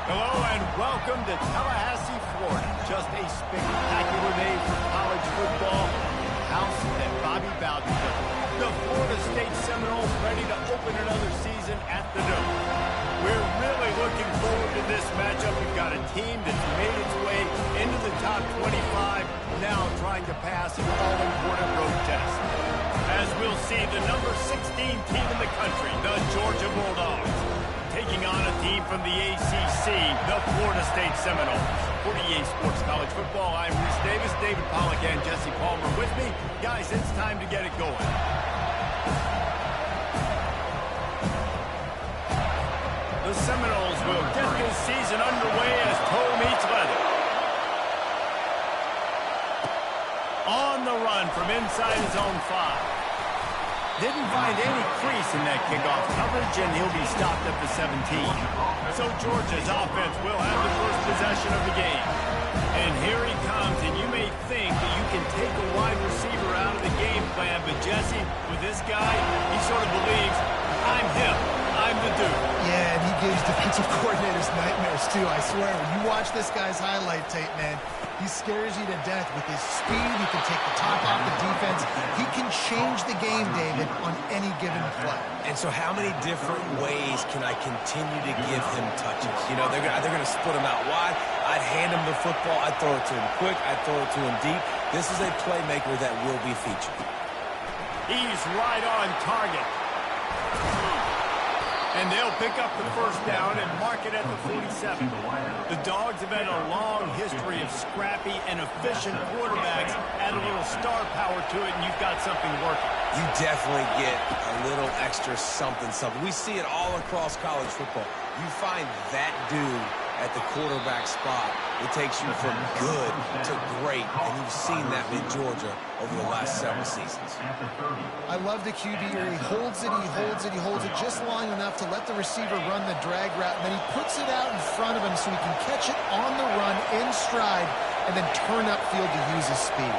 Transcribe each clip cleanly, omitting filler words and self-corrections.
Hello and welcome to Tallahassee, Florida. Just a spectacular day for college football. House that Bobby Bowden built. The Florida State Seminoles ready to open another season at the Dome. We're really looking forward to this matchup. We've got a team that's made its way into the top 25, now trying to pass an all-important road test. As we'll see, the number 16 team in the country, the Georgia Bulldogs, taking on a team from the ACC, the Florida State Seminoles. For EA Sports College Football, I'm Reese Davis, David Pollack, and Jesse Palmer with me. Guys, it's time to get it going. The Seminoles will get this season underway as toe meets leather. On the run from inside his own 5. Didn't find any crease in that kickoff coverage, and he'll be stopped at the 17. So Georgia's offense will have the first possession of the game. And here he comes, and you may think that you can take a wide receiver out of the game plan, but Jesse, with this guy, he sort of believes, I'm him. I'm the dude. Yeah, and he gives defensive coordinators nightmares, too, I swear. When you watch this guy's highlight tape, man, he scares you to death with his speed. He can take the top off the defense. He can change the game, David, on any given play. And so how many different ways can I continue to give him touches? You know, they're going to split him out wide. I'd hand him the football. I'd throw it to him quick. I'd throw it to him deep. This is a playmaker that will be featured. He's right on target. And they'll pick up the first down and mark it at the 47. The Dogs have had a long history of scrappy and efficient quarterbacks. Add a little star power to it, and you've got something working. You definitely get a little extra something. We see it all across college football. You find that dude at the quarterback spot. It takes you from good to great, and you've seen that with Georgia over the last several seasons. I love the QB here. He holds it, he holds it, he holds it just long enough to let the receiver run the drag route, and then he puts it out in front of him so he can catch it on the run in stride and then turn upfield to use his speed.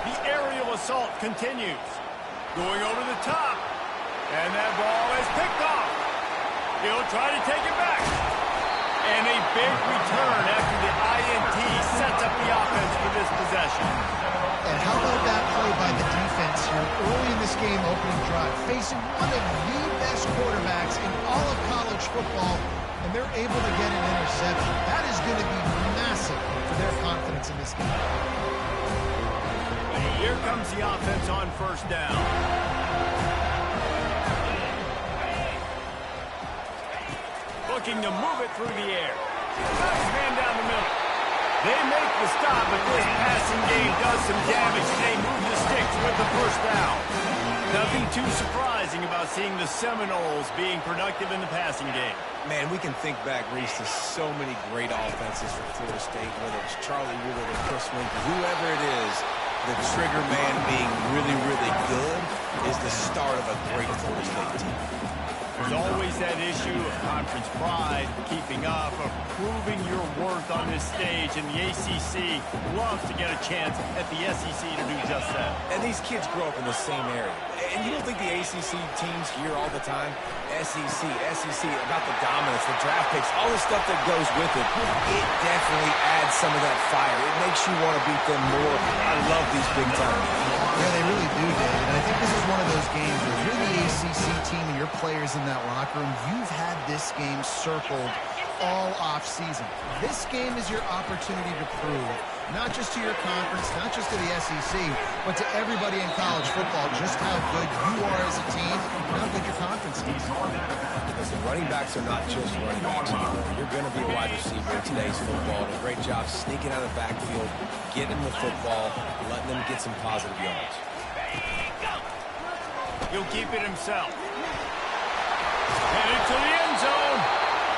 The aerial assault continues. Going over the top, and that ball is picked off. He'll try to take it back. And a big return after the INT sets up the offense for this possession. And how about that play by the defense here early in this game, opening drive, facing one of the best quarterbacks in all of college football, and they're able to get an interception. That is going to be massive for their confidence in this game. Here comes the offense on first down. Looking to move it through the air. Nice man down the middle. They make the stop, but this passing game does some damage, and they move the sticks with the first down. Nothing too surprising about seeing the Seminoles being productive in the passing game. Man, we can think back, Reese, to so many great offenses for Florida State, whether it's Charlie Woolard or Chris Winker, whoever it is, the trigger man being really, really good is the start of a great Florida State team. There's always that issue of conference pride, keeping up, of proving your worth on this stage, and the ACC loves to get a chance at the SEC to do just that. And these kids grow up in the same area. And you don't think the ACC teams hear all the time, SEC, about the dominance, the draft picks, all the stuff that goes with it. It definitely adds some of that fire. It makes you want to beat them more. I love these big time games. Yeah, they really do, David. And I think this is one of those games where you're the ACC team and your players in that locker room, you've had this game circled all off-season. This game is your opportunity to prove, not just to your conference, not just to the SEC, but to everybody in college football, just how good you are as a team and how good your conference is. Listen, running backs are not just running backs anymore. You're going to be a wide receiver in today's football. A great job sneaking out of the backfield, getting the football, letting them get some positive yards. He'll keep it himself. Headed to the end zone.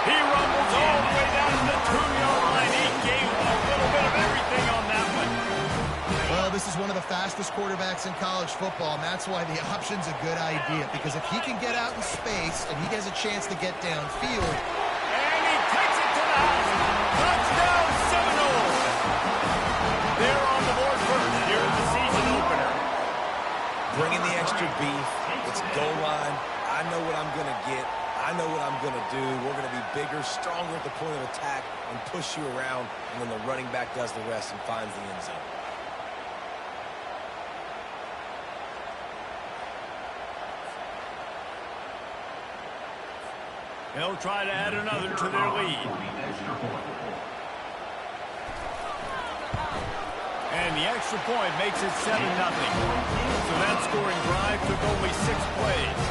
He rumbles all the way down to the 2-yard line. He gave a little bit of everything on that one. Well, this is one of the fastest quarterbacks in college football, and that's why the option's a good idea, because if he can get out in space and he has a chance to get downfield. And he takes it to the house. Touchdown, Seminoles. They're on the board first here in the season opener. Bringing the extra beef. It's goal line. I know what I'm going to get. I I know what I'm going to do. We're going to be bigger, stronger at the point of attack and push you around, and then the running back does the rest and finds the end zone. They'll try to add another to their lead. And the extra point makes it 7-0. So that scoring drive took only 6 plays.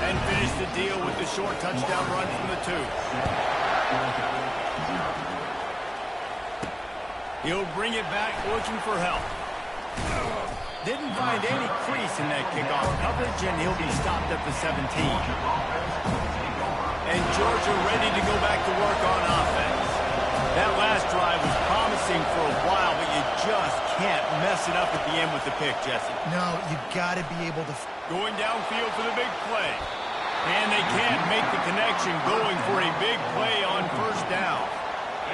And finished the deal with the short touchdown run from the 2. He'll bring it back looking for help. Didn't find any crease in that kickoff coverage, and he'll be stopped at the 17. And Georgia ready to go back to work on offense. That last drive was promising for a while, but you just can't mess it up at the end with the pick, Jesse. No, you got to be able to... Going downfield for the big play. And they can't make the connection, going for a big play on first down.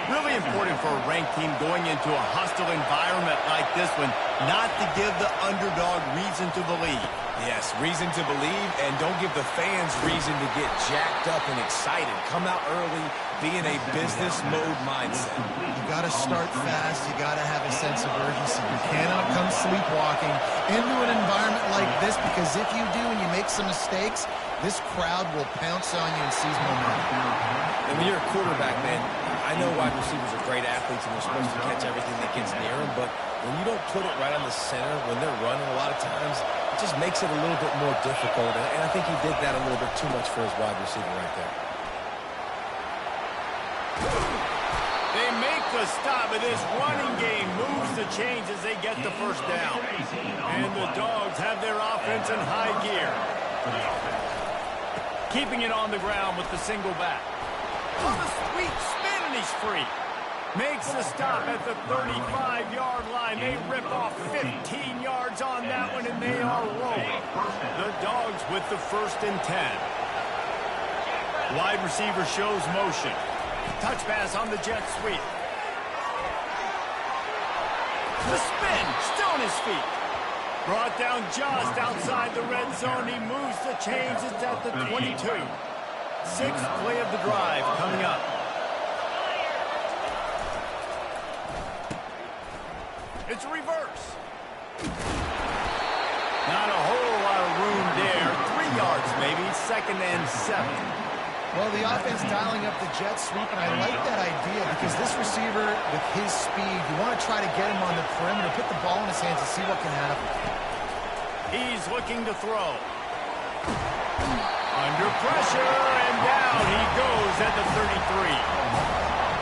Really important for a ranked team going into a hostile environment like this one, not to give the underdog reason to believe. Yes, reason to believe, and don't give the fans reason to get jacked up and excited. Come out early, be in a business mode mindset. You got to start fast. You got to have a sense of urgency. You cannot come sleepwalking into an environment like this, because if you do and you make some mistakes, this crowd will pounce on you and seize momentum. And when you're a quarterback, man, I know wide receivers are great athletes and they're supposed to catch everything that gets near them, but when you don't put it right on the center, when they're running a lot of times, it just makes it a little bit more difficult. And I think he did that a little bit too much for his wide receiver right there. They make the stop, and this running game moves the chains as they get the first down. And the Dogs have their offense in high gear. Keeping it on the ground with the single back. Oh, the sweet spin, and he's free. Makes the stop at the 35-yard line. They rip off 15 yards on that one, and they are rolling. The Dogs with the 1st and 10. Wide receiver shows motion. Touch pass on the jet sweep. The spin, still on his feet. Brought down just outside the red zone. He moves the chains. It's at the 22. 6th play of the drive coming up. It's a reverse. Not a whole lot of room there. 3 yards maybe. 2nd and 7. Well, the offense dialing up the jet sweep, and I like that idea because this receiver, with his speed, you want to try to get him on the perimeter, put the ball in his hands and see what can happen. He's looking to throw. Under pressure, and down he goes at the 33.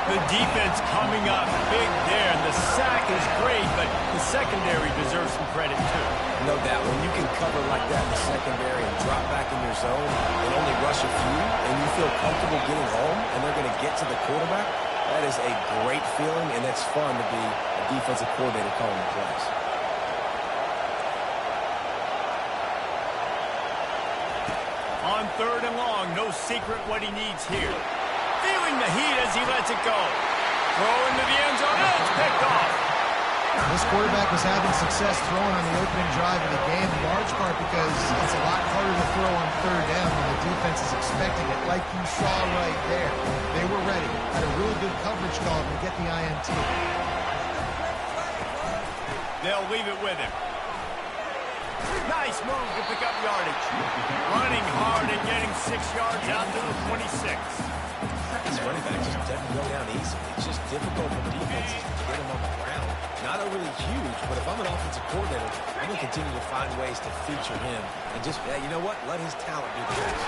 The defense coming up big there, and the sack is great, but the secondary deserves some credit too. No doubt, when you can cover like that in the secondary and drop back in your zone and only rush a few, and you feel comfortable getting home, and they're going to get to the quarterback, that is a great feeling, and it's fun to be a defensive coordinator calling the plays. On 3rd and long, no secret what he needs here. Feeling the heat as he lets it go. Throw into the end zone, and it's picked off. This quarterback was having success throwing on the opening drive of the game, in large part because it's a lot harder to throw on 3rd down when the defense is expecting it, like you saw right there. They were ready, had a really good coverage call to get the INT. They'll leave it with him. Nice move to pick up yardage. Running hard and getting 6 yards out to the 26. This running back just doesn't go down easy. It's just difficult for defenses to get him on the ground. Not overly huge, but if I'm an offensive coordinator, I'm going to continue to find ways to feature him. And just, yeah, you know what? Let his talent do the rest.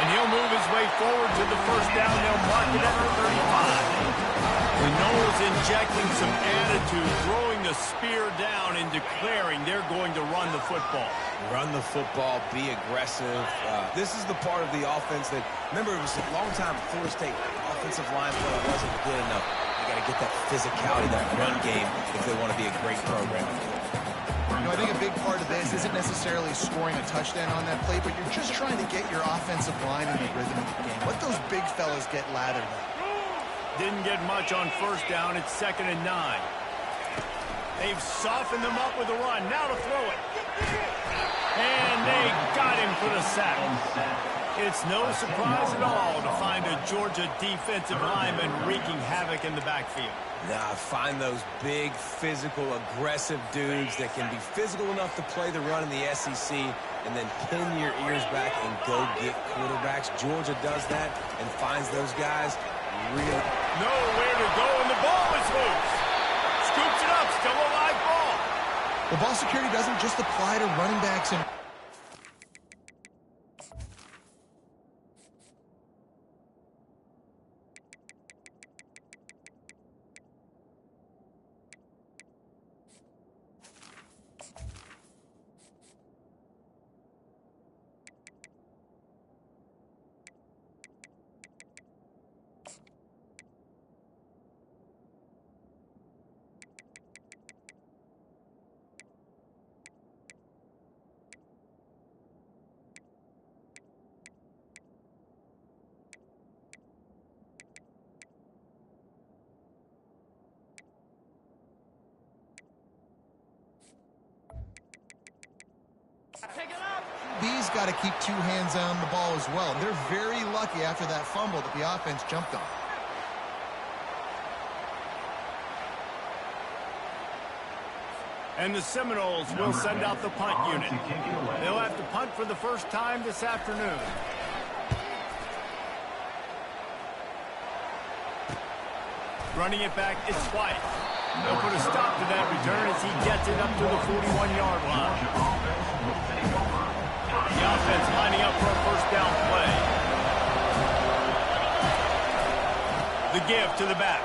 And he'll move his way forward to the first down. They'll mark it at the 35. The Noles injecting some attitude, throwing the spear down and declaring they're going to run the football. Run the football, be aggressive. This is the part of the offense that, remember, it was a long time Florida State offensive line play wasn't good enough. They got to get that physicality, that run game, if they want to be a great program. You know, I think a big part of this isn't necessarily scoring a touchdown on that play, but you're just trying to get your offensive line in the rhythm of the game. Let those big fellas get lathered up. Didn't get much on first down. It's 2nd and 9. They've softened them up with a run. Now to throw it. And they got him for the sack. It's no surprise at all to find a Georgia defensive lineman wreaking havoc in the backfield. Nah, find those big, physical, aggressive dudes that can be physical enough to play the run in the SEC and then pin your ears back and go get quarterbacks. Georgia does that and finds those guys really... Nowhere to go, and the ball is loose. Scoops it up, still a live ball. The ball security doesn't just apply to running backs and... B's got to keep two hands on the ball as well. They're very lucky after that fumble that the offense jumped on. And the Seminoles will send out the punt unit. They'll have to punt for the first time this afternoon. Running it back, it's White. They'll put a stop to that return as he gets it up to the 41-yard line. The offense lining up for a first down play. The give to the back.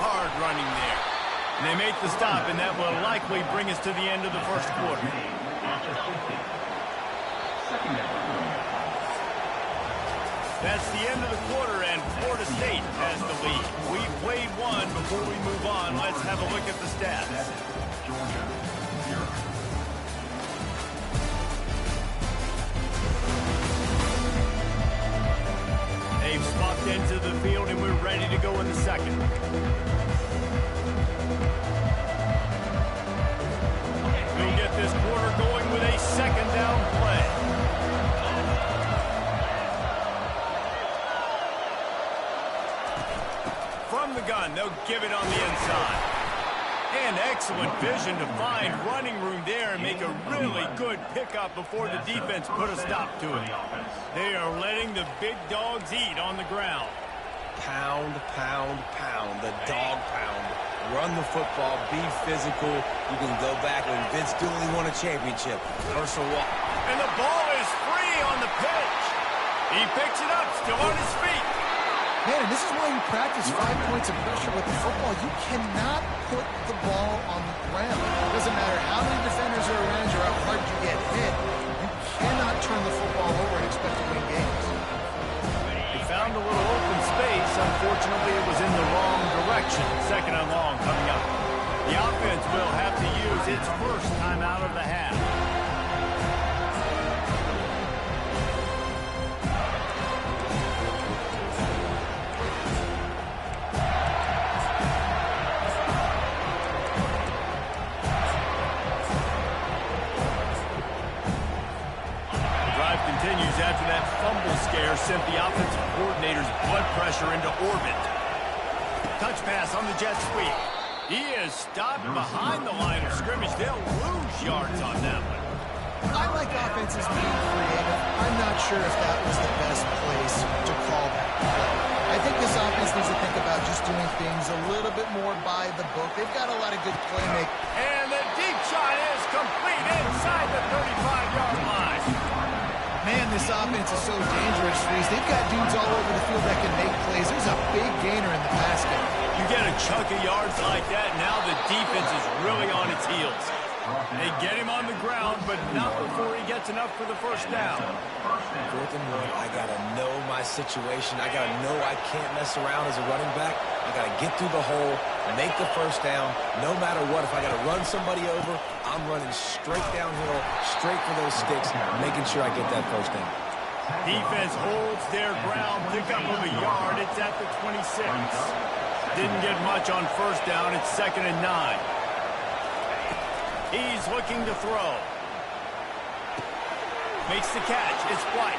Hard running there. And they make the stop, and that will likely bring us to the end of the first quarter. That's the end of the quarter, and Florida State has the lead. We've played one. Before we move on, let's have a look at the stats. They've swapped into the field, and we're ready to go in the second. We'll get this quarter going with a second down play. From the gun, they'll give it on the inside. And excellent vision to find running room there and make a really good pickup before the defense put a stop to it. They are letting the big dogs eat on the ground. Pound, pound, pound. The dog pound. Run the football. Be physical. You can go back when Vince Dooley won a championship. Herschel Walker. And the ball is free on the pitch. He picks it up, still on his feet. Man, and this is why you practice 5 points of pressure with the football. You cannot put the ball on the ground. It doesn't matter how many defenders are around you or how hard you get hit. You cannot turn the football over and expect to win games. They found a little open space. Unfortunately, it was in the wrong direction. Second and long coming up. The offense will have to use its first time out of the half. Continues after that fumble scare sent the offensive coordinator's blood pressure into orbit. Touch pass on the jet sweep. He is stopped behind the line of scrimmage. They'll lose yards on that one. I like offenses being creative. I'm not sure if that was the best place to call that play. I think this offense needs to think about just doing things a little bit more by the book. They've got a lot of good playmaking. And the deep shot is complete inside the 35-yard line. Man, this offense is so dangerous, Reese. They've got dudes all over the field that can make plays. There's a big gainer in the pass game. You get a chunk of yards like that, now the defense is really on its heels. They get him on the ground, but not before he gets enough for the first down. 4th and 1, I got to know my situation. I got to know I can't mess around as a running back. I got to get through the hole, make the first down, no matter what. If I got to run somebody over, I'm running straight downhill, straight for those sticks, making sure I get that first down. Defense holds their ground, pick up of a yard. It's at the 26. Didn't get much on first down. It's 2nd and 9. He's looking to throw. Makes the catch. It's White.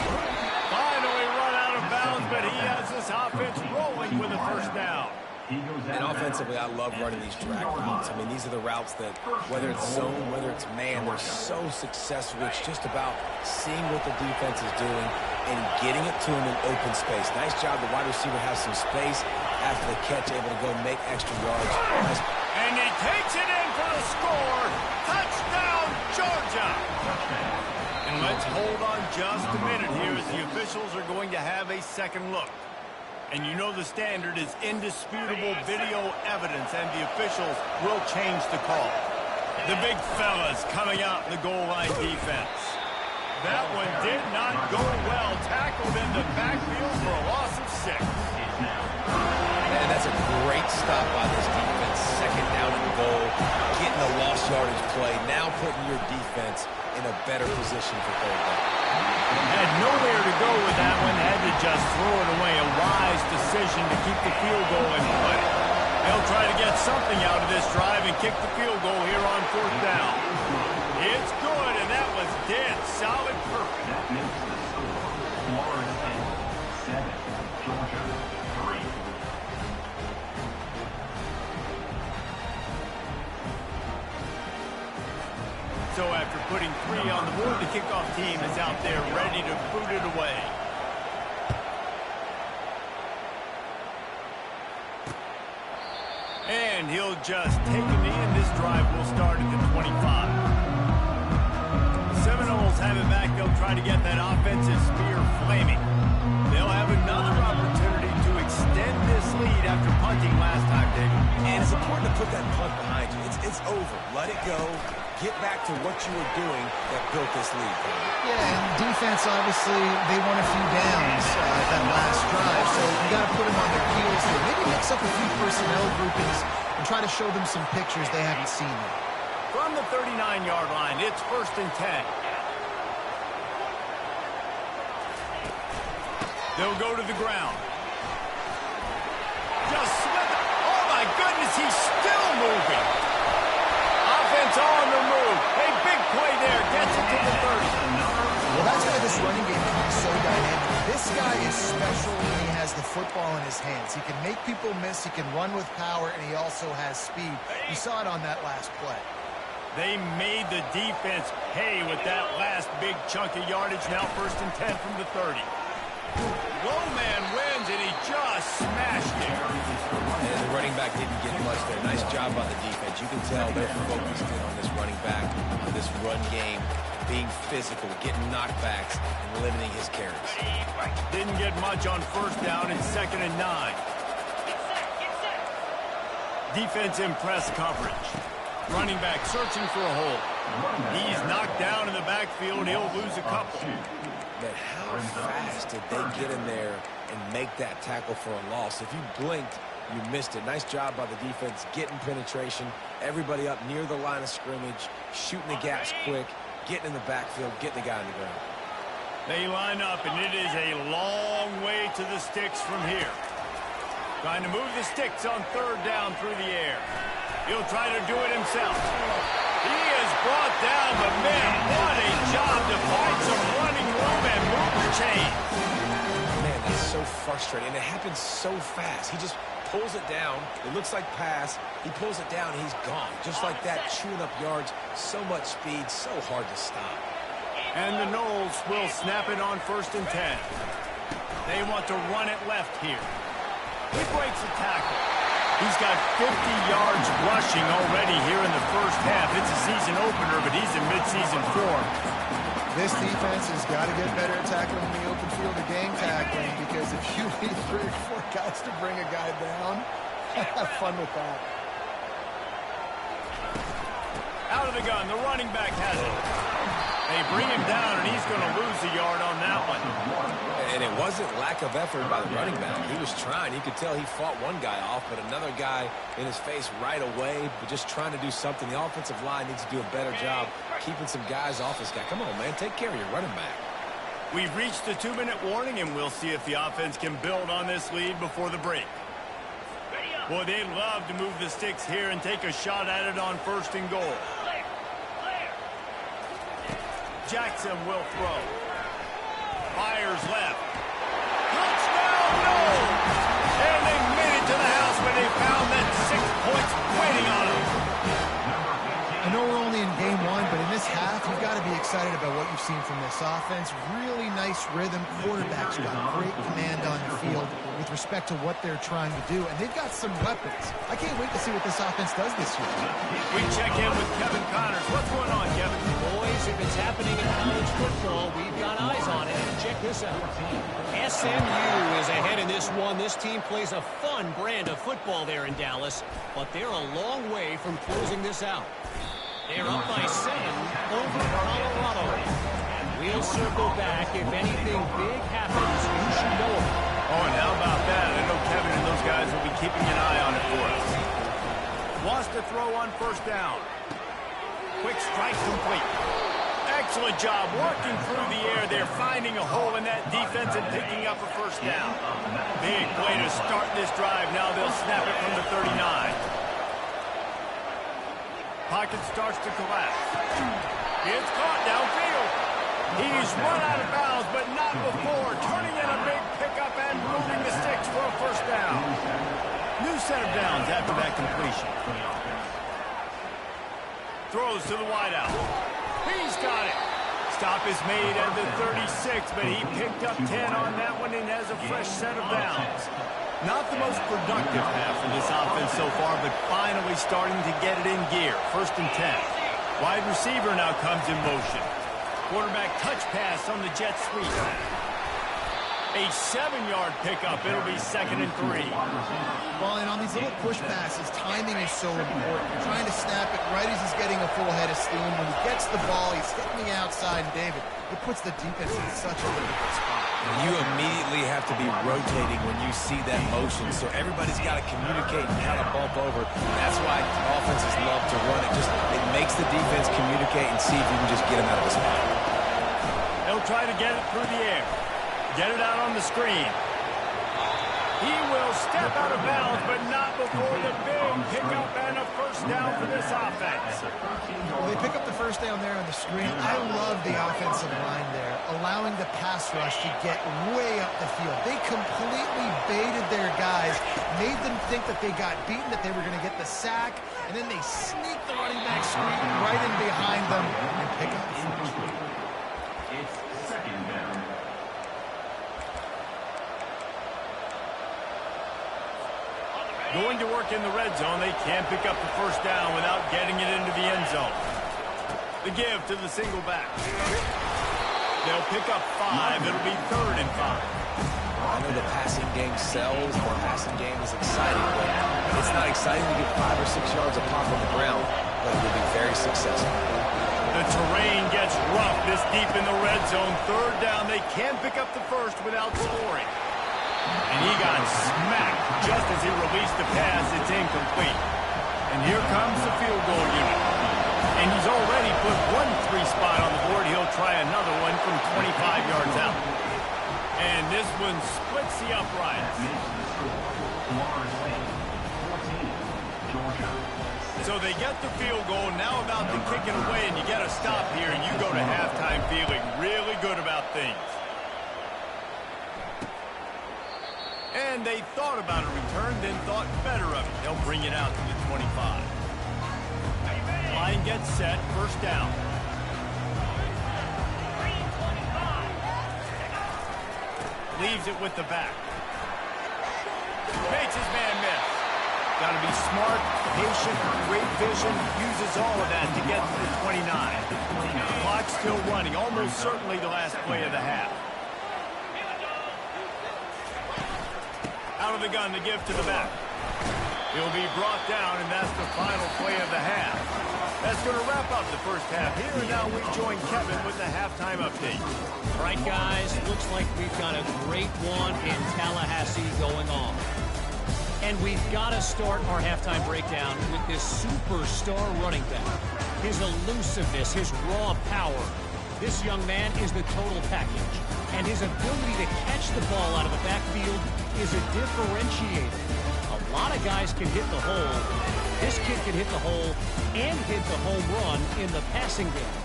Finally run out of bounds, but he has this offense rolling with a first down. And offensively, I love running these drag routes. I mean, these are the routes that, whether it's zone, whether it's man, they're so successful. It's just about seeing what the defense is doing and getting it to them in open space. Nice job. The wide receiver has some space after the catch, able to go make extra yards. Nice. And he takes it in for the score. Touchdown, Georgia. And let's hold on just a minute here as the officials are going to have a second look. And you know the standard is indisputable video evidence, and the officials will change the call. The big fellas coming out in the goal line defense. That one did not go well. Tackled in the backfield for a loss of 6. And that's a great stop by this defense. Second down and goal, getting a lost yardage play, now putting your defense in a better position for third down. Had nowhere to go with that one. Had to just throw it away. A wise decision to keep the field goal in play. They'll try to get something out of this drive and kick the field goal here on fourth down. It's good, and that was dead solid perfect. That makes the score Florida 7, Georgia 3. So after putting 3 on the board, the kickoff team is out there ready to boot it away. And he'll just take a knee, and this drive will start at the 25. The Seminoles have it back. They'll try to get that offensive spear flaming. They'll have another opportunity to extend this lead after punting last time, David. And it's important to put that punt behind you. It's over. Let it go. Get back to what you were doing that built this lead. Yeah, and defense, obviously, they won a few downs that last drive, so you got to put them on their heels here. Maybe mix up a few personnel groupings and try to show them some pictures they haven't seen yet. From the 39-yard line, it's 1st and 10. They'll go to the ground. Just slip it. Oh, my goodness, he's still moving. Offense on the move. A big play there. Gets it to the 30. Well, that's why this running game can be so dynamic. This guy is special when he has the football in his hands. He can make people miss. He can run with power, and he also has speed. You saw it on that last play. They made the defense pay with that last big chunk of yardage. Now 1st and 10 from the 30. Low man wins, and he just smashed it. And the running back didn't get much there. Nice job by the defense. You can tell they're focused in on this running back, on this run game, being physical, getting knockbacks, and limiting his carries. Didn't get much on 1st down and 2nd and 9. Defense in press coverage. Running back searching for a hole. He's knocked down in the backfield. He'll lose a couple. But how fast did they get in there and make that tackle for a loss? If you blinked, you missed it. Nice job by the defense, getting penetration. Everybody up near the line of scrimmage, shooting the gaps quick, getting in the backfield, getting the guy on the ground. They line up, and it is a long way to the sticks from here. Trying to move the sticks on 3rd down through the air. He'll try to do it himself. He is brought down, but man, what a job to find some running room and move the chains. Man, that's so frustrating, and it happens so fast. He just pulls it down. It looks like pass. He pulls it down, and he's gone. Just like that, chewing up yards. So much speed, so hard to stop. And the Noles will snap it on 1st and 10. They want to run it left here. He breaks a tackle. He's got 50 yards rushing already here in the 1st half. It's a season opener, but he's in midseason form. This defense has got to get better at tackling in the open field or game tackling, because if you need 3 or 4 guys to bring a guy down, have fun with that. Out of the gun, the running back has it. They bring him down, and he's going to lose a yard on that one. And it wasn't lack of effort by the running back. He was trying. You could tell he fought one guy off, but another guy in his face right away, but just trying to do something. The offensive line needs to do a better job keeping some guys off this guy. Come on, man. Take care of your running back. We've reached the 2-minute warning, and we'll see if the offense can build on this lead before the break. Boy, they'd love to move the sticks here and take a shot at it on 1st and goal. Jackson will throw. Fires left. Touchdown, no! And they made it to the house when they found that 6 points waiting on them. I know we're only in game one, but in this half, you've got to be excited about what you've seen from this offense. Really nice rhythm. Quarterback's got great command on the field with respect to what they're trying to do, and they've got some weapons. I can't wait to see what this offense does this year. We check in with Kevin Connors. What's going on, Kevin? Boys, if it's happening in college football, we've got eyes on it. Check this out. SMU is ahead in this one. This team plays a fun brand of football there in Dallas, but they're a long way from closing this out. They're up by 7 over Colorado. We'll circle back. If anything big happens, you should know it. Oh, and how about that? I know Kevin and those guys will be keeping an eye on it for us. Wants to throw on first down. Quick strike complete. Excellent job working through the air there, finding a hole in that defense and picking up a first down. Big play to start this drive. Now they'll snap it from the 39. Pocket starts to collapse. It's caught downfield. He's run out of bounds, but not before. Turning in a big pickup and moving the sticks for a first down. New set of downs after that completion. Throws to the wideout. He's got it. Stop is made at the 36, but he picked up 10 on that one and has a fresh set of downs. Not the most productive half for this offense so far, but finally starting to get it in gear. First and 10. Wide receiver now comes in motion. Quarterback touch pass on the jet sweep. A 7-yard pickup. It'll be 2nd and 3. Well, and on these little push passes, timing is so important. You're trying to snap it right as he's getting a full head of steam. When he gets the ball, he's hitting the outside, and David, it puts the defense in such a difficult spot. You immediately have to be rotating when you see that motion, so everybody's got to communicate and kind of bump over. That's why offenses love to run it. It makes the defense communicate and see if you can just get them out of the spot. They'll try to get it through the air. Get it out on the screen. He will step out of bounds, but not before the big pickup and a first down for this offense. Well, they pick up the first down there on the screen. I love the offensive line there, allowing the pass rush to get way up the field. They completely baited their guys, made them think that they got beaten, that they were going to get the sack, and then they sneaked the running back screen right in behind them and pick up the first down. It's 2nd down. Going to work in the red zone. They can't pick up the first down without getting it into the end zone. The give to the single back. They'll pick up 5. It'll be 3rd and 5. I know the passing game sells, the passing game is exciting, but it's not exciting to get 5 or 6 yards a pop on the ground, but it will be very successful. The terrain gets rough this deep in the red zone. 3rd down. They can't pick up the first without scoring. And he got smacked just as he released the pass. It's incomplete. And here comes the field goal unit. And he's already put 1 3 spot on the board. He'll try another one from 25 yards out. And this one splits the uprights. So they get the field goal. Now about to kick it away, and you get a stop here, and you go to halftime feeling really good about things. And they thought about a return, then thought better of it. They'll bring it out to the 25. Line gets set, first down. Leaves it with the back. Makes his man miss. Got to be smart, patient, great vision. Uses all of that to get to the 29. Clock's still running, almost certainly the last play of the half. Out of the gun to give to the back. He'll be brought down, and that's the final play of the half. That's going to wrap up the first half here, and now we join Kevin with the halftime update. All right, guys, looks like we've got a great one in Tallahassee going on. And we've got to start our halftime breakdown with this superstar running back. His elusiveness, his raw power. This young man is the total package. And his ability to catch the ball out of the backfield is a differentiator. A lot of guys can hit the hole. This kid can hit the hole and hit the home run in the passing game.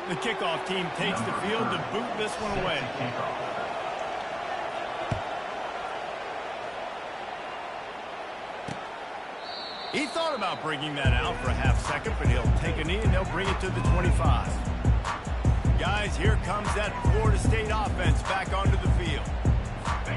The kickoff team takes the field to boot this one away. He thought about bringing that out for a half second, but he'll take a knee and they'll bring it to the 25. Guys, here comes that Florida State offense back onto the field.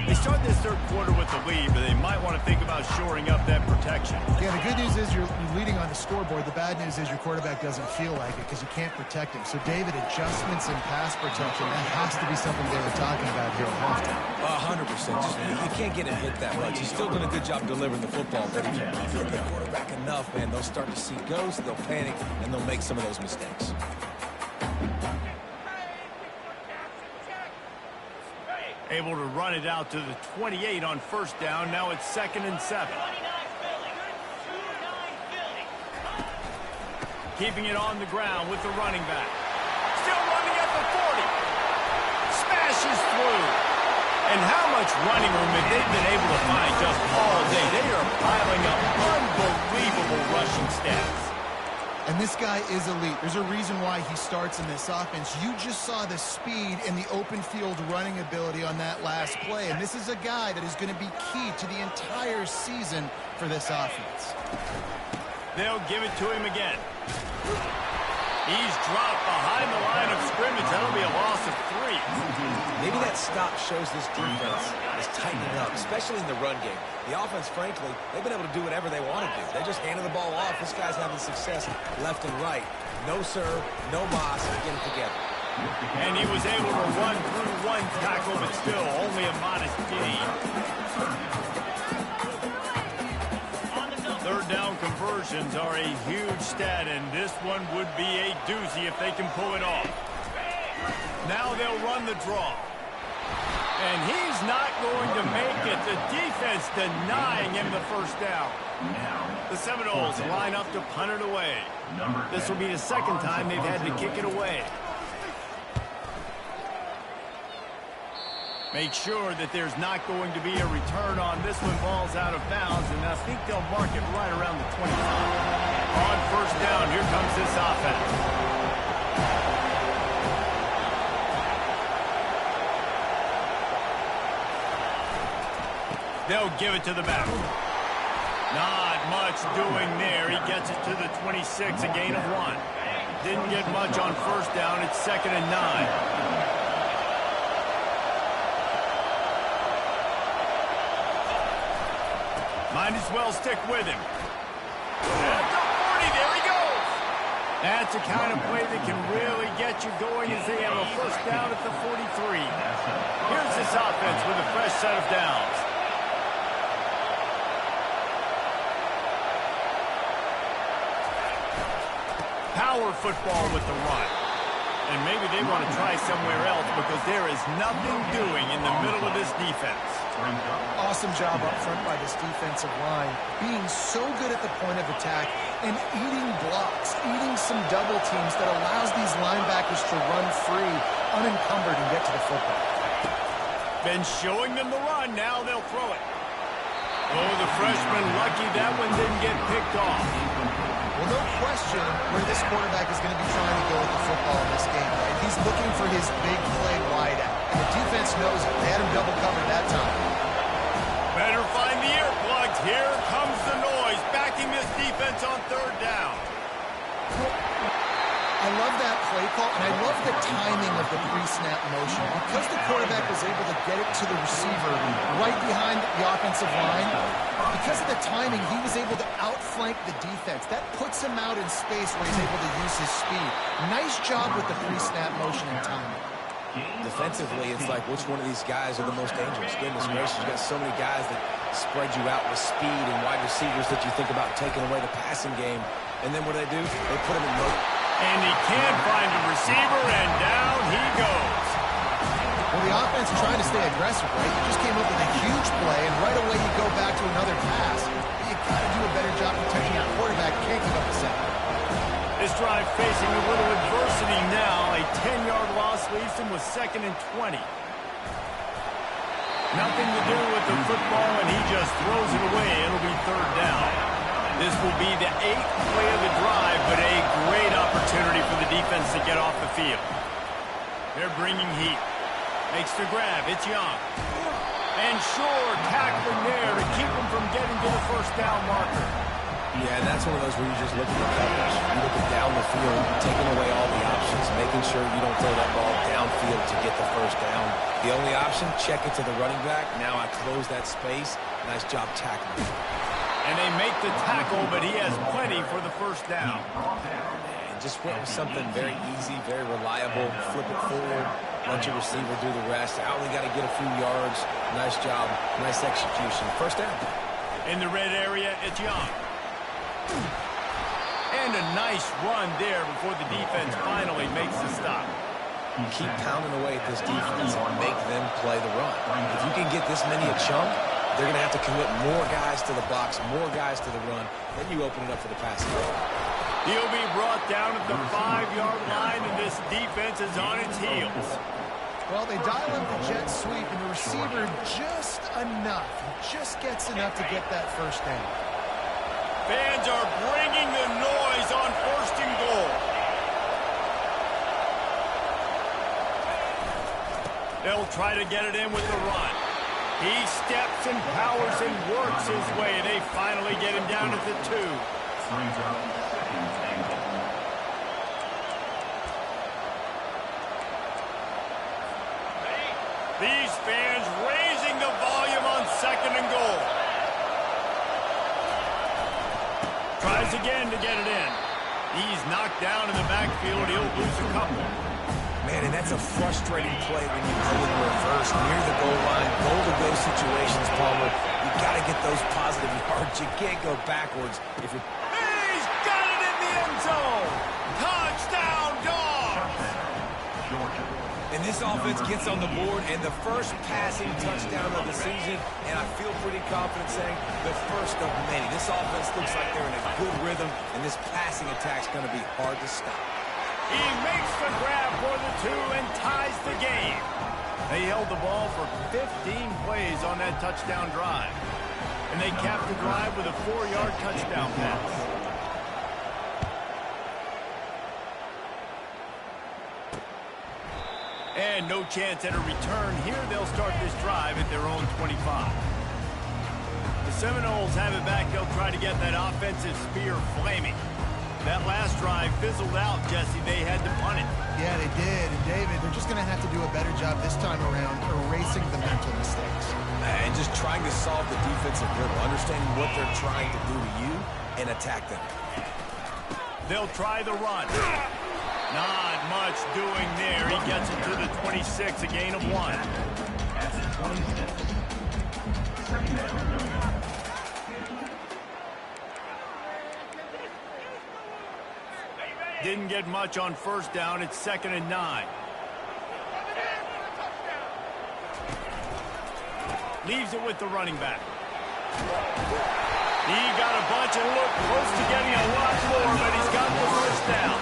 They start this third quarter with the lead, but they might want to think about shoring up that protection. Yeah, the good news is you're leading on the scoreboard. The bad news is your quarterback doesn't feel like it because you can't protect him. So, David, adjustments in pass protection, that has to be something they were talking about here at halftime. 100%. You can't get him hit that much. He's still doing a good job delivering the football, but if you hit the quarterback enough, man, they'll start to see ghosts, they'll panic, and they'll make some of those mistakes. Able to run it out to the 28 on first down. Now it's 2nd and 7. Keeping it on the ground with the running back. Still running at the 40. Smashes through. And how much running room have they been able to find just all day? They are piling up unbelievable rushing stats. And this guy is elite. There's a reason why he starts in this offense. You just saw the speed and the open field running ability on that last play. And this is a guy that is going to be key to the entire season for this offense. They'll give it to him again. He's dropped behind the line of scrimmage. That'll be a loss of 3. Maybe that stop shows this defense is tightening up, especially in the run game. The offense, frankly, they've been able to do whatever they want to do. They just handed the ball off. This guy's having success left and right. No serve, no boss, get it together. And he was able to run through one tackle, but still only a modest gain. Third down conversions are a huge stat, and this one would be a doozy if they can pull it off. Now they'll run the draw. And he's not going to make it. The defense denying him the first down. The Seminoles line up to punt it away. This will be the second time they've had to kick it away. Make sure that there's not going to be a return on this one. Ball's out of bounds, and I think they'll mark it right around the 25. On first down, here comes this offense. They'll give it to the back. Not much doing there. He gets it to the 26, a gain of 1. Didn't get much on first down. It's 2nd and 9. Might as well stick with him. At the 40, there he goes. That's the kind of play that can really get you going as they have a first down at the 43. Here's this offense with a fresh set of downs. Power football with the run. And maybe they want to try somewhere else because there is nothing doing in the middle of this defense. Awesome job up front by this defensive line, being so good at the point of attack and eating blocks, eating some double teams that allows these linebackers to run free, unencumbered, and get to the football. Been showing them the run, now they'll throw it. Oh, the freshman lucky that one didn't get picked off. Well, no question where this quarterback is going to be trying to go with the football in this game, right? He's looking for his big play wide out. And the defense knows it. They had him double covered that time. Better find the earplugs. Here comes the noise, backing this defense on third down. I love that play call, and I love the timing of the pre-snap motion. Because the quarterback was able to get it to the receiver right behind the offensive line, because of the timing, he was able to outflank the defense. That puts him out in space where he's able to use his speed. Nice job with the pre-snap motion and timing. Defensively, it's like which one of these guys are the most dangerous? Goodness gracious, you got so many guys that spread you out with speed and wide receivers that you think about taking away the passing game. And then what do? They put him in motion. And he can't find a receiver, and down he goes. Well, the offense trying to stay aggressive, right? You just came up with a huge play, and right away you go back to another pass. You got to do a better job protecting your quarterback. Can't give up the sack. This drive facing a little adversity now. A 10-yard loss leaves him with 2nd and 20. Nothing to do with the football, and he just throws it away. It'll be third down. This will be the 8th play of the drive, but a great opportunity for the defense to get off the field. They're bringing heat. Makes the grab. It's Young. And Shore tackling there to keep him from getting to the first down marker. Yeah, and that's one of those where you just look at the coverage. You look at down the field, taking away all the options, making sure you don't throw that ball downfield to get the first down. The only option, check it to the running back. Now I close that space. Nice job tackling. And they make the tackle, but he has plenty for the first down. And just went with something very easy, very reliable. Flip it forward. Let your receiver do the rest. I only got to get a few yards. Nice job. Nice execution. First down. In the red area, it's Young. And a nice run there before the defense finally makes the stop. Keep pounding away at this defense and make them play the run. If you can get this many a chunk, they're going to have to commit more guys to the box, more guys to the run. Then you open it up for the passing game. He'll be brought down at the 5-yard line, and this defense is on its heels. Well, they dial up the jet sweep, and the receiver just enough. He just gets enough to get that first down. Fans are bringing the noise on first and goal. They'll try to get it in with the run. He steps and powers and works his way. They finally get him down at the 2. Brings up second and goal. These fans raising the volume on second and goal. Tries again to get it in. He's knocked down in the backfield. He'll lose a couple. Man, and that's a frustrating play when you go in reverse near the goal line. Goal-to-go situations, Palmer. You got to get those positive yards. You can't go backwards if you're... He's got it in the end zone. Touchdown, Dogs. Georgia. And this offense gets on the board, and the first passing touchdown of the season, and I feel pretty confident saying the first of many. This offense looks like they're in a good rhythm, and this passing attack's going to be hard to stop. He makes the grab for the 2 and ties the game. They held the ball for 15 plays on that touchdown drive. And they capped the drive with a 4-yard touchdown pass. And no chance at a return here. They'll start this drive at their own 25. The Seminoles have it back. They'll try to get that offensive spear flaming. That last drive fizzled out, Jesse. They had to punt it. Yeah, they did. And, David, they're just going to have to do a better job this time around erasing the mental mistakes. And just trying to solve the defensive riddle, understanding what they're trying to do to you and attack them. They'll try the run. Not much doing there. He gets it to the 26, a gain of 1. At the 26. Second down. Didn't get much on first down. It's 2nd and 9. Leaves it with the running back. He got a bunch and looked close to getting a lot more, but he's got the first down.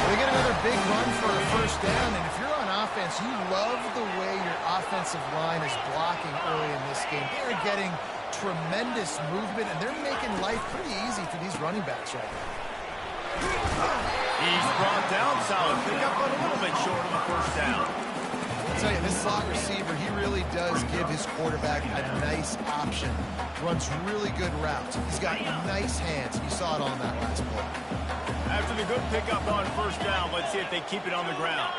They get another big run for a first down, and if you're on offense, you love the way your offensive line is blocking early in this game. They're getting tremendous movement, and they're making life pretty easy for these running backs right now. He's brought down. Solid pickup, but a little bit short of the first down. I'll tell you, this slot receiver, he really does give his quarterback a nice option. Runs really good routes. He's got nice hands. You saw it on that last play. After the good pickup on first down, let's see if they keep it on the ground.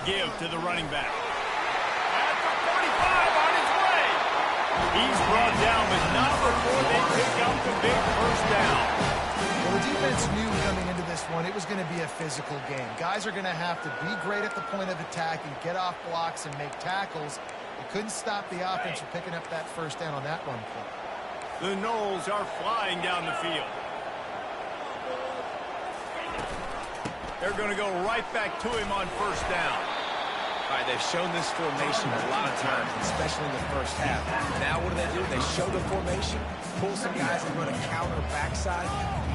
Give to the running back. At the 45 on his way. He's brought down, but not before they pick up the big first down. Well, the defense knew coming into this one it was going to be a physical game. Guys are going to have to be great at the point of attack and get off blocks and make tackles. They couldn't stop the offense from picking up that first down on that run play. The Noles are flying down the field. They're going to go right back to him on first down. All right, they've shown this formation a lot of times, especially in the first half. Now what do? They show the formation, pull some guys and run a counter backside.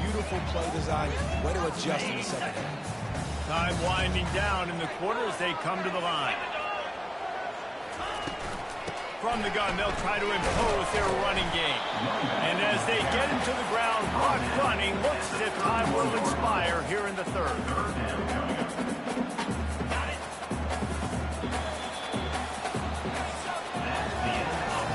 Beautiful play design. Way to adjust in the second half. Time winding down in the quarter as they come to the line. From the gun, they'll try to impose their running game. And as they get into the ground, clock running, looks as if time will expire here in the third.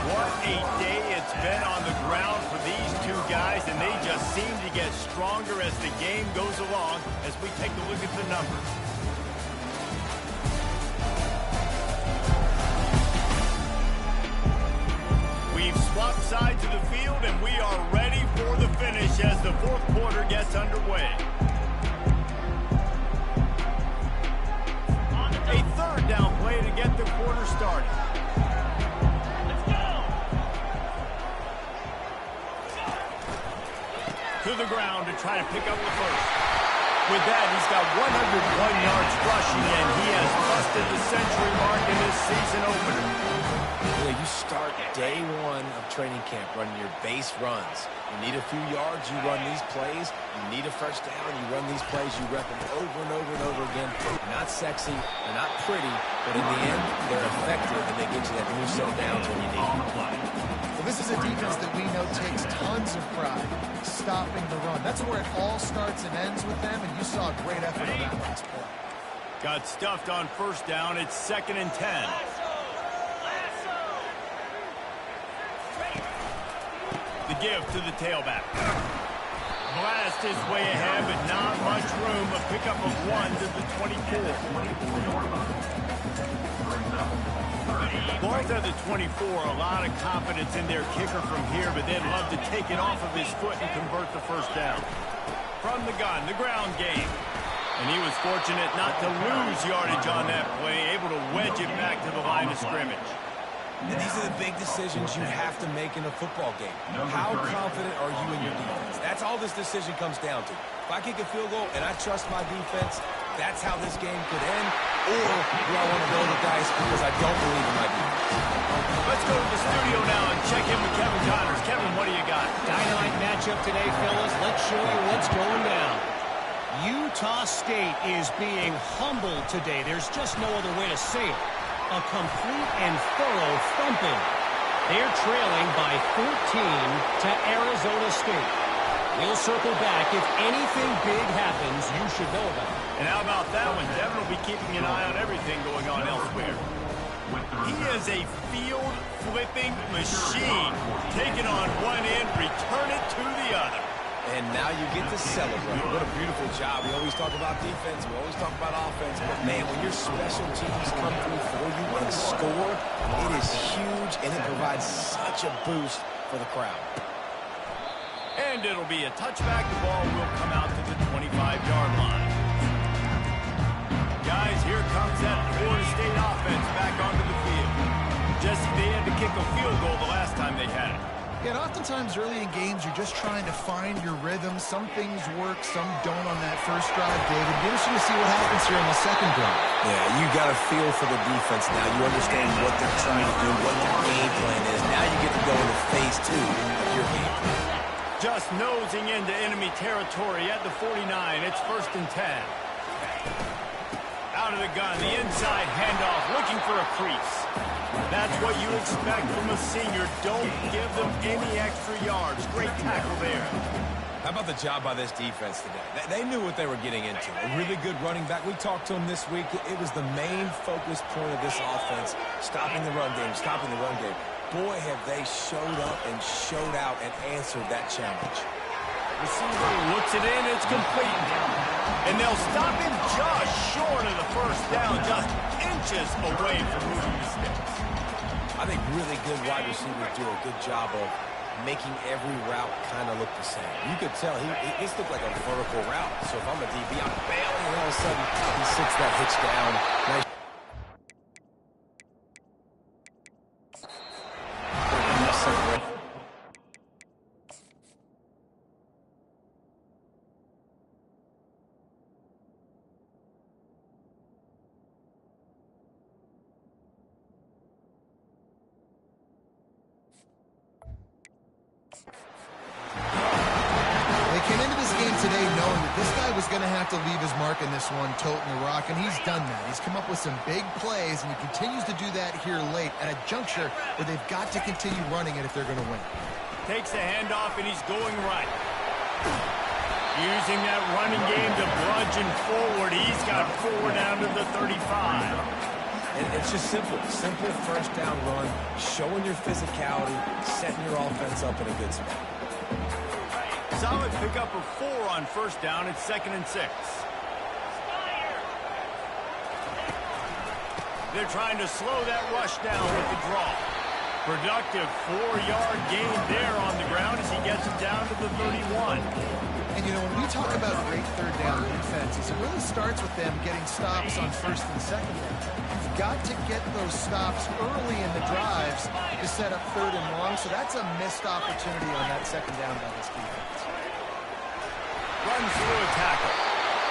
What a day it's been on the ground for these two guys, and they just seem to get stronger as the game goes along as we take a look at the numbers. We've swapped sides of the field, and we are ready for the finish as the fourth quarter gets underway. A third down play to get the quarter started. Let's go! To the ground to try to pick up the first. With that, he's got 101 yards rushing, and he has busted the century mark in this season opener. You start day one of training camp running your base runs. You need a few yards, you run these plays. You need a first down, you run these plays. You rep them over and over and over again. They're not sexy, they're not pretty, but in the end, they're effective, and they get you that new set of downs when you need them. Well, this is a defense that we know takes tons of pride stopping the run. That's where it all starts and ends with them, and you saw a great effort on that last play. Got stuffed on first down. It's 2nd and 10. The give to the tailback. Blast his way ahead, but not much room. A pickup of 1 to the 24. Boys at the 24, a lot of confidence in their kicker from here, but they'd love to take it off of his foot and convert the first down. From the gun, the ground game. And he was fortunate not to lose yardage on that play, able to wedge it back to the line of scrimmage. And these are the big decisions you have to make in a football game. How confident are you in your defense? That's all this decision comes down to. If I kick a field goal and I trust my defense, that's how this game could end. Or do I want to roll the dice because I don't believe in my defense? Let's go to the studio now and check in with Kevin Connors. Kevin, what do you got? Dynamite matchup today, fellas. Let's show you what's going down. Utah State is being humbled today. There's just no other way to say it. A complete and thorough thumping. They're trailing by 14 to Arizona State. We'll circle back. If anything big happens, you should know about it. And how about that one? Devin will be keeping an eye on everything going on elsewhere. He is a field-flipping machine. Taking on one end, return it to the other. And now you get to celebrate. What a beautiful job. We always talk about defense. We always talk about offense. But, man, when your special teams come through for you and score, it is huge, and it provides such a boost for the crowd. And it'll be a touchback. The ball will come out to the 25-yard line. Guys, here comes that Florida State offense back onto the field. Jesse, they had to kick a field goal the last time they had it. Yeah, and oftentimes early in games, you're just trying to find your rhythm. Some things work, some don't on that first drive, David. Be interesting to see what happens here on the second drive. Yeah, you got a feel for the defense now. You understand what they're trying to do, what their game plan is. Now you get to go into phase 2 of your game plan. Just nosing into enemy territory at the 49. It's 1st and 10. Out of the gun, the inside handoff, looking for a crease. That's what you expect from a senior. Don't give them any extra yards. Great tackle there. How about the job by this defense today? They knew what they were getting into. A really good running back. We talked to him this week. It was the main focus point of this offense, stopping the run game, stopping the run game. Boy, have they showed up and showed out and answered that challenge. Receiver looks it in. It's complete. And they'll stop him just short of the first down, just inches away from moving the sticks. I think really good wide receivers do a good job of making every route kind of look the same. You could tell this looked like a vertical route. So if I'm a DB, I'm bailing, and all of a sudden he sits that hitch down. Nice. They came into this game today knowing that this guy was going to have to leave his mark in this one, toting the rock, and he's done that. He's come up with some big plays, and he continues to do that here late at a juncture where they've got to continue running it if they're going to win. Takes the handoff, and he's going right. Using that running game to bludgeon forward. He's got 4 down to the 35. And it's just simple. Simple first down run, showing your physicality, setting your offense up in a good spot. Solid pickup of 4 on first down. It's 2nd and 6. They're trying to slow that rush down with the draw. Productive 4-yard gain there on the ground as he gets it down to the 31. And, you know, when we talk about great third down defenses, it really starts with them getting stops on first and second down. You've got to get those stops early in the drives to set up third and long, so that's a missed opportunity on that second down by this defense. Runs through a tackle.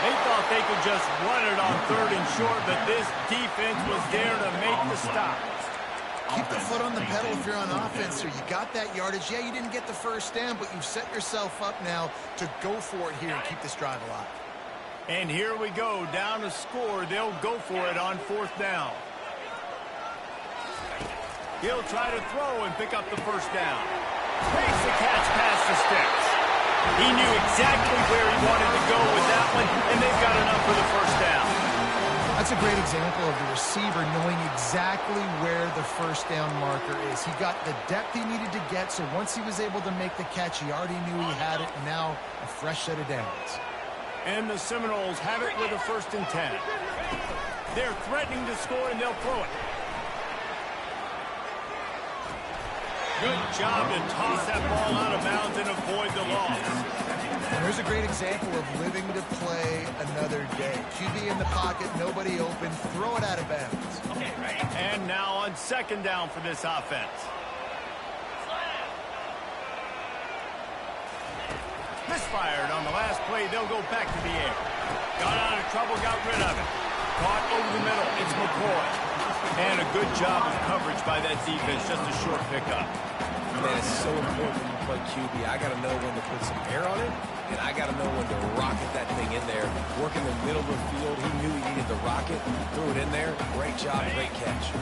They thought they could just run it on 3rd and short, but this defense was there to make the stop. Keep the foot on the pedal if you're on offense here. You got that yardage. Yeah, you didn't get the first down, but you've set yourself up now to go for it here and keep this drive alive. And here we go, down to score. They'll go for it on 4th down. He'll try to throw and pick up the first down. Makes the catch past the sticks. He knew exactly where he wanted to go with that one, and they've got enough for the first down. That's a great example of the receiver knowing exactly where the first down marker is. He got the depth he needed to get, so once he was able to make the catch, he already knew he had it, and now a fresh set of downs. And the Seminoles have it with a 1st and 10. They're threatening to score, and they'll throw it. Good job to toss that ball out of bounds and avoid the loss. And there's a great example of living to play another day. QB in the pocket, nobody open, throw it out of bounds. And now on 2nd down for this offense. Misfired on the last play. They'll go back to the air. Got out of trouble, got rid of it. Caught over the middle. It's McCoy. And a good job of coverage by that defense. Just a short pickup. Man, it's so important when you play QB. I got to know when to put some air on it, and I got to know when to rocket that thing in there. Work in the middle of the field. He knew he needed to rocket. Threw it in there. Great job. Great catch.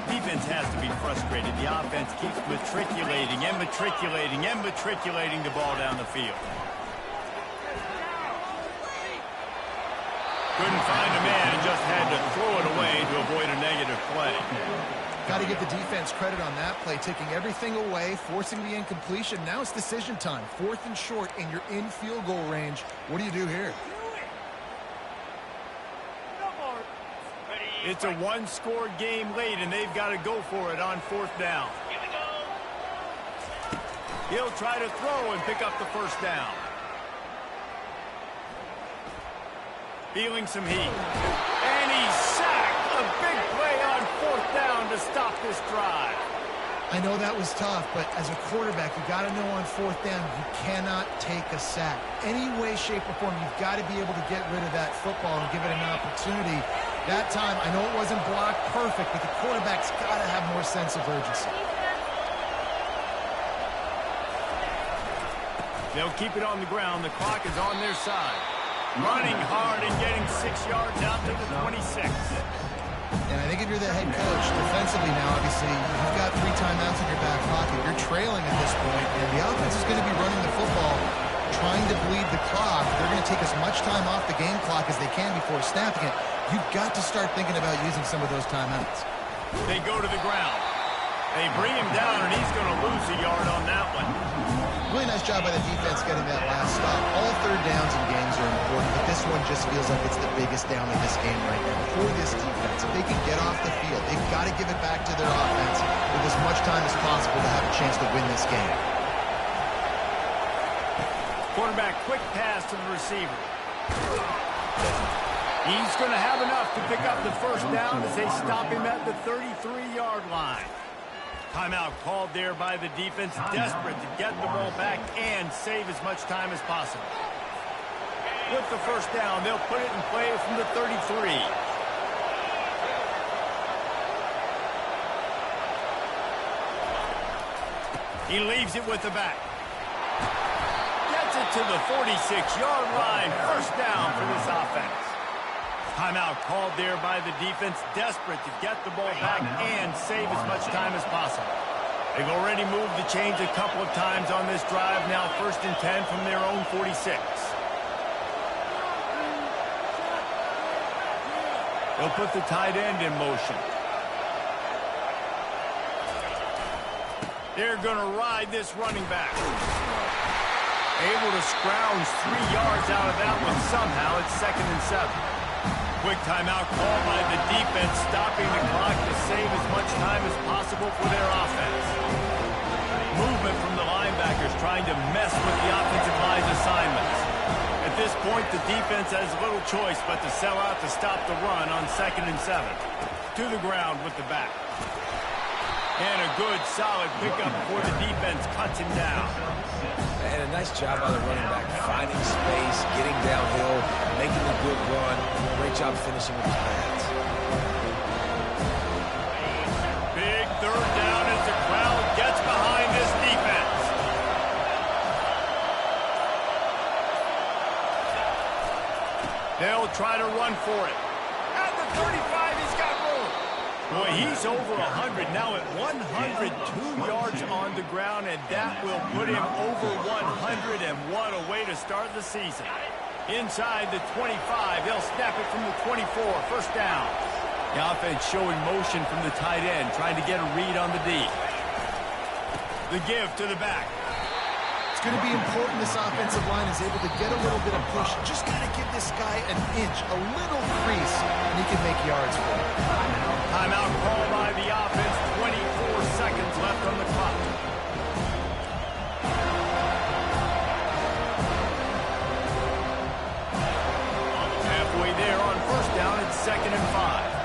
Defense has to be frustrated. The offense keeps matriculating and matriculating and matriculating the ball down the field. Couldn't find a man and just had to throw it away to avoid a negative play. Got to give the defense credit on that play, taking everything away, forcing the incompletion. Now it's decision time. 4th and short, and you're in field goal range. What do you do here? It's a one-score game late, and they've got to go for it on 4th down. He'll try to throw and pick up the first down. Feeling some heat. And he's sacked. A big play on 4th down to stop this drive. I know that was tough, but as a quarterback, you got to know on 4th down, you cannot take a sack. Any way, shape, or form, you've got to be able to get rid of that football and give it an opportunity. That time, I know it wasn't blocked perfect, but the quarterback's got to have more sense of urgency. They'll keep it on the ground. The clock is on their side. Running hard and getting 6 yards out to the 26. And I think if you're the head coach, defensively now, obviously, you've got 3 timeouts in your back pocket. You're trailing at this point, and the offense is going to be running the football, trying to bleed the clock. They're going to take as much time off the game clock as they can before snapping it. You've got to start thinking about using some of those timeouts. They go to the ground. They bring him down, and he's going to lose a yard on that one. Really nice job by the defense getting that last stop. All 3rd downs in games are important, but this one just feels like it's the biggest down of this game right now for this defense. If they can get off the field, they've got to give it back to their offense with as much time as possible to have a chance to win this game. Quarterback, quick pass to the receiver. He's going to have enough to pick up the first down as they stop him at the 33-yard line. Timeout called there by the defense, desperate to get the ball back and save as much time as possible. With the first down, they'll put it in play from the 33. He leaves it with the back. Gets it out to the 46-yard line. First down for this offense. Timeout called there by the defense, desperate to get the ball back and save as much time as possible. They've already moved the chains a couple of times on this drive. Now 1st and 10 from their own 46. They'll put the tight end in motion. They're going to ride this running back. Able to scrounge 3 yards out of that one somehow. It's 2nd and 7. Quick timeout called by the defense, stopping the clock to save as much time as possible for their offense. Movement from the linebackers trying to mess with the offensive line's assignments. At this point, the defense has little choice but to sell out to stop the run on 2nd and 7. To the ground with the back. And a good, solid pickup before the defense cuts him down. And a nice job by the running back, finding space, getting downhill, making a good run. Great job finishing with his pads. Big 3rd down as the crowd gets behind this defense. They'll try to run for it. At the 35, he's got room. Boy, he's over 100 now at 102 yards on the ground, and that will put him over 100, and what a way to start the season. Inside the 25, they'll snap it from the 24, 1st down. The offense showing motion from the tight end, trying to get a read on the D. The give to the back. It's going to be important this offensive line is able to get a little bit of push. Just got to give this guy an inch, a little crease, and he can make yards for it. Timeout called by the offense. 24 seconds left on the clock. Halfway there on 1st down. It's 2nd and 5.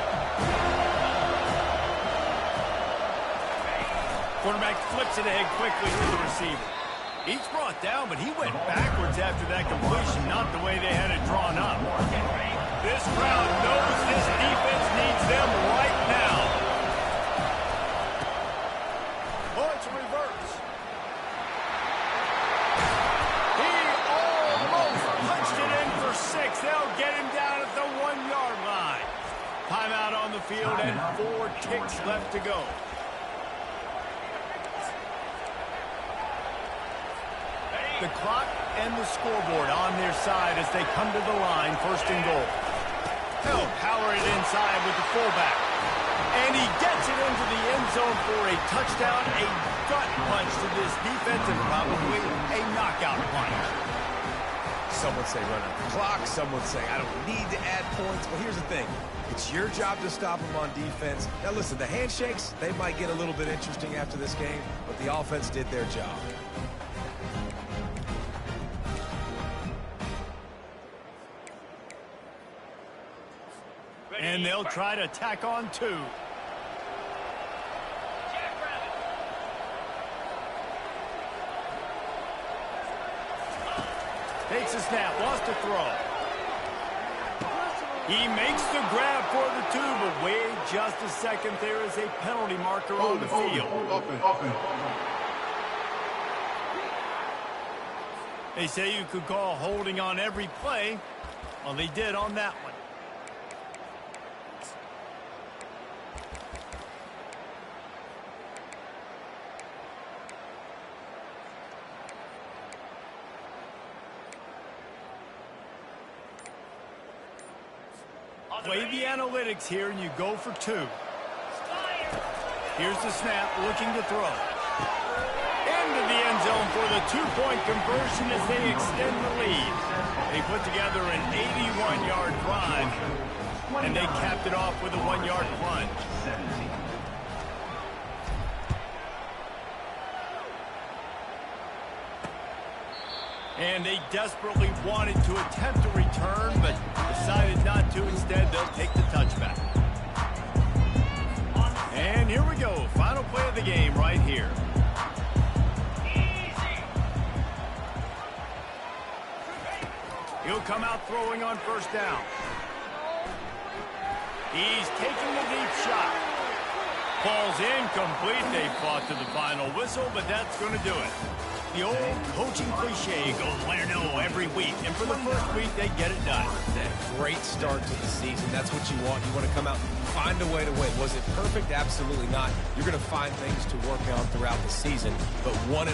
Quarterback flips it ahead quickly to the receiver. He's brought down, but he went backwards after that completion, not the way they had it drawn up. This crowd knows this defense needs them right now. Oh, it's a reverse. He almost punched it in for 6. They'll get him down at the 1-yard line. Timeout on the field and 4 ticks left to go. The clock and the scoreboard on their side as they come to the line, 1st and goal. They'll power it inside with the fullback. And he gets it into the end zone for a touchdown, a gut punch to this defense, and probably a knockout punch. Some would say run out the clock. Some would say I don't need to add points. Well, here's the thing. It's your job to stop them on defense. Now, listen, the handshakes, they might get a little bit interesting after this game, but the offense did their job. And they'll try to tack on 2. Takes a snap, lost a throw. He makes the grab for the 2, but wait just a second. There is a penalty marker on the field. They say you could call holding on every play. Well, they did on that one. Play the analytics here, and you go for 2. Here's the snap, looking to throw. Into the end zone for the 2-point conversion as they extend the lead. They put together an 81-yard drive, and they capped it off with a 1-yard plunge. And they desperately wanted to attempt a return, but decided not to. Instead, they'll take the touchback. And here we go. Final play of the game right here. He'll come out throwing on 1st down. He's taking the deep shot. Ball's incomplete. They fought to the final whistle, but that's going to do it. The old coaching cliche goes win or no every week, and for the first week, they get it done. Great start to the season. That's what you want. You want to come out and find a way to win. Was it perfect? Absolutely not. You're going to find things to work on throughout the season, but 1-0.